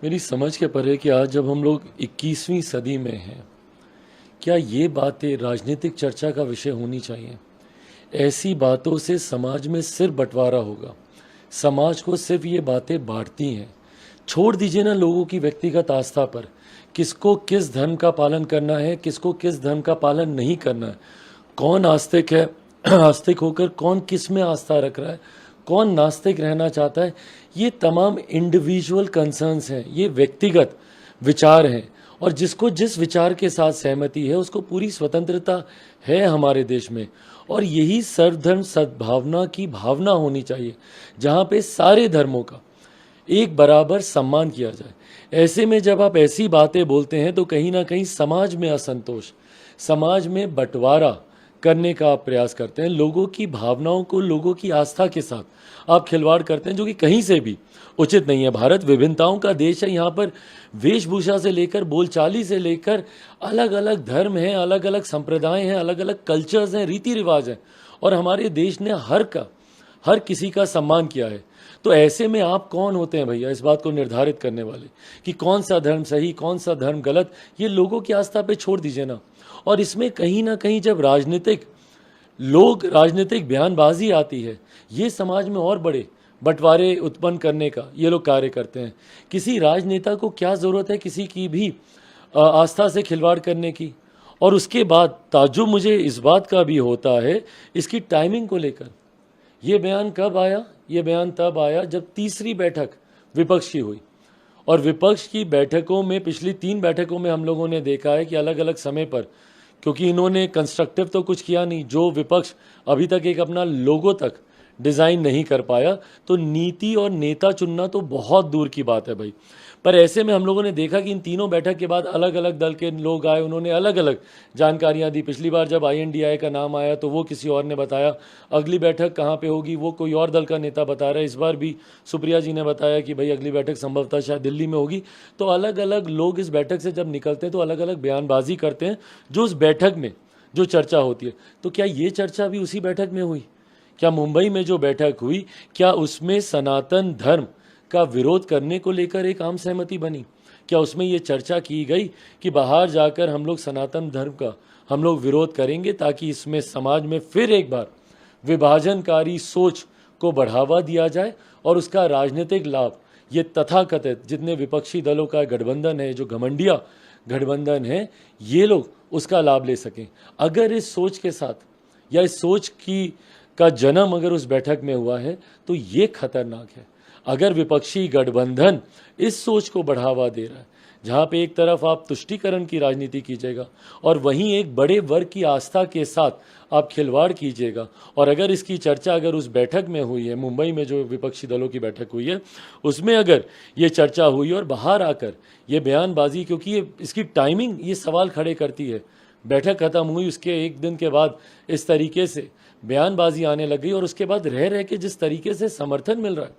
मेरी समझ के परे कि आज जब हम लोग 21वीं सदी में हैं, क्या ये बातें राजनीतिक चर्चा का विषय होनी चाहिए? ऐसी बातों से समाज में सिर्फ बंटवारा होगा, समाज को सिर्फ ये बातें बांटती हैं। छोड़ दीजिए ना लोगों की व्यक्तिगत आस्था पर, किसको किस धर्म का पालन करना है, किसको किस धर्म का पालन नहीं करना है, कौन आस्तिक है, आस्तिक होकर कौन किस में आस्था रख रहा है, कौन नास्तिक रहना चाहता है, ये तमाम इंडिविजुअल कंसर्न्स हैं, ये व्यक्तिगत विचार हैं। और जिसको जिस विचार के साथ सहमति है उसको पूरी स्वतंत्रता है हमारे देश में। और यही सर्वधर्म सद्भावना की भावना होनी चाहिए, जहाँ पे सारे धर्मों का एक बराबर सम्मान किया जाए। ऐसे में जब आप ऐसी बातें बोलते हैं तो कहीं ना कहीं समाज में असंतोष, समाज में बंटवारा करने का आप प्रयास करते हैं। लोगों की भावनाओं को, लोगों की आस्था के साथ आप खिलवाड़ करते हैं, जो कि कहीं से भी उचित नहीं है। भारत विभिन्नताओं का देश है, यहाँ पर वेशभूषा से लेकर बोलचाली से लेकर अलग अलग धर्म हैं, अलग अलग संप्रदाय हैं, अलग अलग कल्चर्स हैं, रीति रिवाज हैं, और हमारे देश ने हर किसी का सम्मान किया है। तो ऐसे में आप कौन होते हैं भैया इस बात को निर्धारित करने वाले कि कौन सा धर्म सही, कौन सा धर्म गलत? ये लोगों की आस्था पे छोड़ दीजिए ना। और इसमें कहीं ना कहीं जब राजनीतिक बयानबाजी आती है, ये समाज में और बड़े बंटवारे उत्पन्न करने का ये लोग कार्य करते हैं। किसी राजनेता को क्या ज़रूरत है किसी की भी आस्था से खिलवाड़ करने की? और उसके बाद ताज्जुब मुझे इस बात का भी होता है इसकी टाइमिंग को लेकर। ये बयान कब आया? ये बयान तब आया जब तीसरी बैठक विपक्ष की हुई, और विपक्ष की बैठकों में, पिछली 3 बैठकों में हम लोगों ने देखा है कि अलग अलग समय पर, क्योंकि इन्होंने कंस्ट्रक्टिव तो कुछ किया नहीं, जो विपक्ष अभी तक एक अपना लोगो तक डिज़ाइन नहीं कर पाया, तो नीति और नेता चुनना तो बहुत दूर की बात है भाई। पर ऐसे में हम लोगों ने देखा कि इन तीनों बैठक के बाद अलग अलग दल के लोग आए, उन्होंने अलग अलग जानकारियां दी। पिछली बार जब INDI का नाम आया तो वो किसी और ने बताया, अगली बैठक कहाँ पे होगी वो कोई और दल का नेता बता रहा है। इस बार भी सुप्रिया जी ने बताया कि भाई अगली बैठक संभवतः शायद दिल्ली में होगी। तो अलग अलग लोग इस बैठक से जब निकलते हैं तो अलग अलग बयानबाजी करते हैं, जो उस बैठक में जो चर्चा होती है। तो क्या ये चर्चा भी उसी बैठक में हुई? क्या मुंबई में जो बैठक हुई, क्या उसमें सनातन धर्म का विरोध करने को लेकर एक आम सहमति बनी? क्या उसमें ये चर्चा की गई कि बाहर जाकर हम लोग सनातन धर्म का हम लोग विरोध करेंगे, ताकि इसमें समाज में फिर एक बार विभाजनकारी सोच को बढ़ावा दिया जाए और उसका राजनीतिक लाभ ये तथाकथित जितने विपक्षी दलों का गठबंधन है, जो घमंडिया गठबंधन है, ये लोग उसका लाभ ले सकें? अगर इस सोच के साथ या इस सोच का जन्म अगर उस बैठक में हुआ है तो ये खतरनाक है। अगर विपक्षी गठबंधन इस सोच को बढ़ावा दे रहा है, जहाँ पे एक तरफ आप तुष्टीकरण की राजनीति कीजिएगा और वहीं एक बड़े वर्ग की आस्था के साथ आप खिलवाड़ कीजिएगा, और अगर इसकी चर्चा अगर उस बैठक में हुई है, मुंबई में जो विपक्षी दलों की बैठक हुई है उसमें अगर ये चर्चा हुई और बाहर आकर ये बयानबाजी, क्योंकि ये इसकी टाइमिंग ये सवाल खड़े करती है। बैठक खत्म हुई, उसके 1 दिन के बाद इस तरीके से बयानबाजी आने लग गई, और उसके बाद रह रह के जिस तरीके से समर्थन मिल रहा है,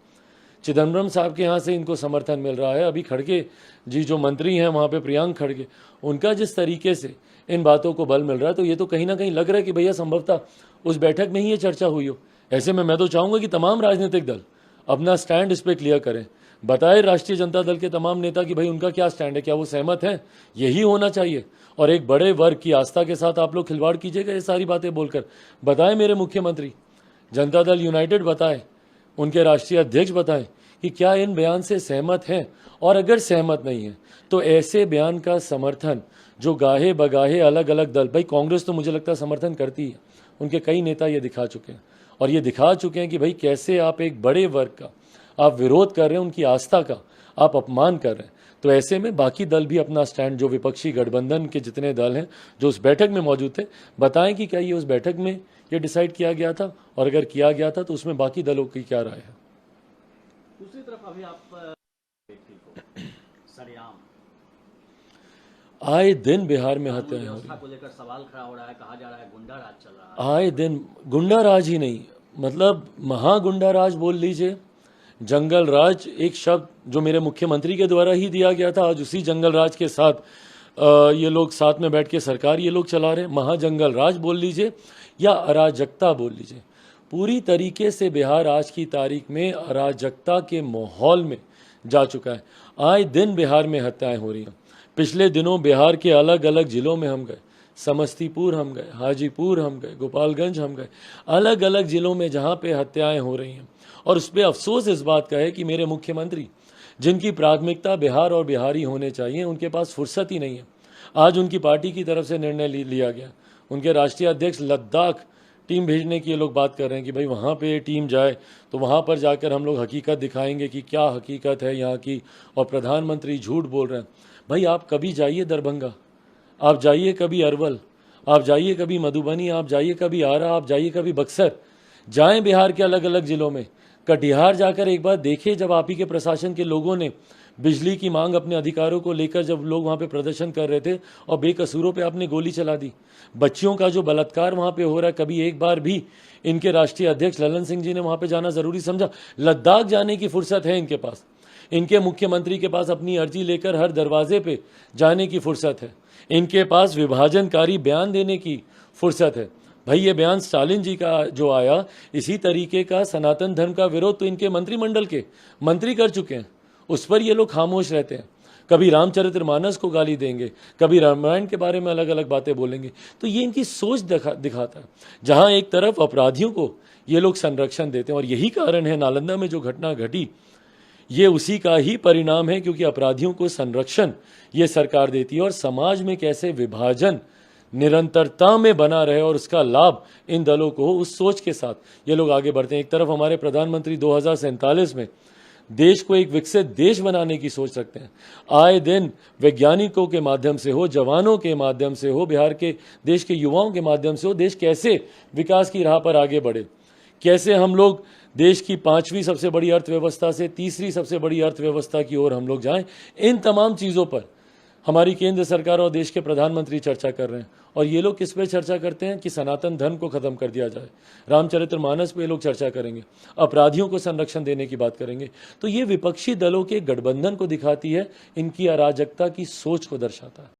चिदम्बरम साहब के यहाँ से इनको समर्थन मिल रहा है, अभी खड़गे जी जो मंत्री हैं वहाँ पे प्रियांक खड़गे, उनका जिस तरीके से इन बातों को बल मिल रहा है, तो ये तो कहीं ना कहीं लग रहा है कि भैया संभवतः उस बैठक में ही ये चर्चा हुई हो। ऐसे में मैं तो चाहूँगा कि तमाम राजनीतिक दल अपना स्टैंड इस पर क्लियर करें, बताए राष्ट्रीय जनता दल के तमाम नेता कि भाई उनका क्या स्टैंड है, क्या वो सहमत हैं? यही होना चाहिए। और एक बड़े वर्ग की आस्था के साथ आप लोग खिलवाड़ कीजिएगा ये सारी बातें बोलकर। बताएं मेरे मुख्यमंत्री, जनता दल यूनाइटेड बताएं, उनके राष्ट्रीय अध्यक्ष बताएं कि क्या इन बयान से सहमत हैं, और अगर सहमत नहीं है तो ऐसे बयान का समर्थन जो गाहे बगाहे अलग अलग दल, भाई कांग्रेस तो मुझे लगता है समर्थन करती है, उनके कई नेता ये दिखा चुके हैं, और ये दिखा चुके हैं कि भाई कैसे आप एक बड़े वर्ग का आप विरोध कर रहे हैं, उनकी आस्था का आप अपमान कर रहे हैं। तो ऐसे में बाकी दल भी अपना स्टैंड, जो विपक्षी गठबंधन के जितने दल हैं जो उस बैठक में मौजूद थे, बताएं कि क्या ये उस बैठक में ये डिसाइड किया गया था, और अगर किया गया था तो उसमें बाकी दलों की क्या राय है। दूसरी तरफ अभी आप सरेआम आए दिन बिहार में हत्याएं हो व्यवस्था को लेकर सवाल खड़ा हो रहा है, कहा जा रहा है गुंडा राज चल रहा है। आए दिन गुंडा राज ही नहीं, मतलब महागुंडा राज बोल लीजिए, जंगल राज एक शब्द जो मेरे मुख्यमंत्री के द्वारा ही दिया गया था, आज उसी जंगल राज के साथ ये लोग साथ में बैठ के सरकार ये लोग चला रहे हैं। महाजंगल राज बोल लीजिए या अराजकता बोल लीजिए, पूरी तरीके से बिहार आज की तारीख में अराजकता के माहौल में जा चुका है। आए दिन बिहार में हत्याएं हो रही हैं। पिछले दिनों बिहार के अलग अलग जिलों में हम गए, समस्तीपुर हम गए, हाजीपुर हम गए, गोपालगंज हम गए, अलग अलग जिलों में जहाँ पे हत्याएं हो रही हैं। और उस पर अफसोस इस बात का है कि मेरे मुख्यमंत्री, जिनकी प्राथमिकता बिहार और बिहारी होने चाहिए, उनके पास फुर्सत ही नहीं है। आज उनकी पार्टी की तरफ से निर्णय लिया गया, उनके राष्ट्रीय अध्यक्ष लद्दाख टीम भेजने की ये लोग बात कर रहे हैं कि भाई वहाँ पे टीम जाए तो वहाँ पर जाकर हम लोग हकीकत दिखाएंगे कि क्या हकीकत है यहाँ की, और प्रधानमंत्री झूठ बोल रहे हैं। भाई आप कभी जाइए दरभंगा, आप जाइए कभी अरवल, आप जाइए कभी मधुबनी, आप जाइए कभी आरा, आप जाइए कभी बक्सर, जाएं बिहार के अलग अलग जिलों में। कटिहार जाकर एक बार देखिए, जब आप ही के प्रशासन के लोगों ने बिजली की मांग अपने अधिकारों को लेकर जब लोग वहाँ पे प्रदर्शन कर रहे थे और बेकसूरों पे आपने गोली चला दी। बच्चियों का जो बलात्कार वहाँ पे हो रहा है, कभी एक बार भी इनके राष्ट्रीय अध्यक्ष ललन सिंह जी ने वहाँ पे जाना जरूरी समझा? लद्दाख जाने की फुर्सत है इनके पास, इनके मुख्यमंत्री के पास अपनी अर्जी लेकर हर दरवाजे पे जाने की फुर्सत है, इनके पास विभाजनकारी बयान देने की फुर्सत है। भाई ये बयान स्टालिन जी का जो आया, इसी तरीके का सनातन धर्म का विरोध तो इनके मंत्रिमंडल के मंत्री कर चुके हैं, उस पर ये लोग खामोश रहते हैं। कभी रामचरितमानस को गाली देंगे, कभी रामायण के बारे में अलग अलग बातें बोलेंगे। तो ये इनकी सोच दिखाता है। जहां एक तरफ अपराधियों को ये लोग संरक्षण देते हैं, और यही कारण है नालंदा में जो घटना घटी, ये उसी का ही परिणाम है, क्योंकि अपराधियों को संरक्षण ये सरकार देती है। और समाज में कैसे विभाजन निरंतरता में बना रहे और उसका लाभ इन दलों को, उस सोच के साथ ये लोग आगे बढ़ते हैं। एक तरफ हमारे प्रधानमंत्री 2047 में देश को एक विकसित देश बनाने की सोच रखते हैं। आए दिन वैज्ञानिकों के माध्यम से हो, जवानों के माध्यम से हो, बिहार के देश के युवाओं के माध्यम से हो, देश कैसे विकास की राह पर आगे बढ़े, कैसे हम लोग देश की 5वीं सबसे बड़ी अर्थव्यवस्था से 3री सबसे बड़ी अर्थव्यवस्था की ओर हम लोग जाएं। इन तमाम चीज़ों पर हमारी केंद्र सरकार और देश के प्रधानमंत्री चर्चा कर रहे हैं। और ये लोग किस पे चर्चा करते हैं कि सनातन धर्म को खत्म कर दिया जाए। रामचरितमानस पे लोग चर्चा करेंगे, अपराधियों को संरक्षण देने की बात करेंगे। तो ये विपक्षी दलों के गठबंधन को दिखाती है, इनकी अराजकता की सोच को दर्शाता है।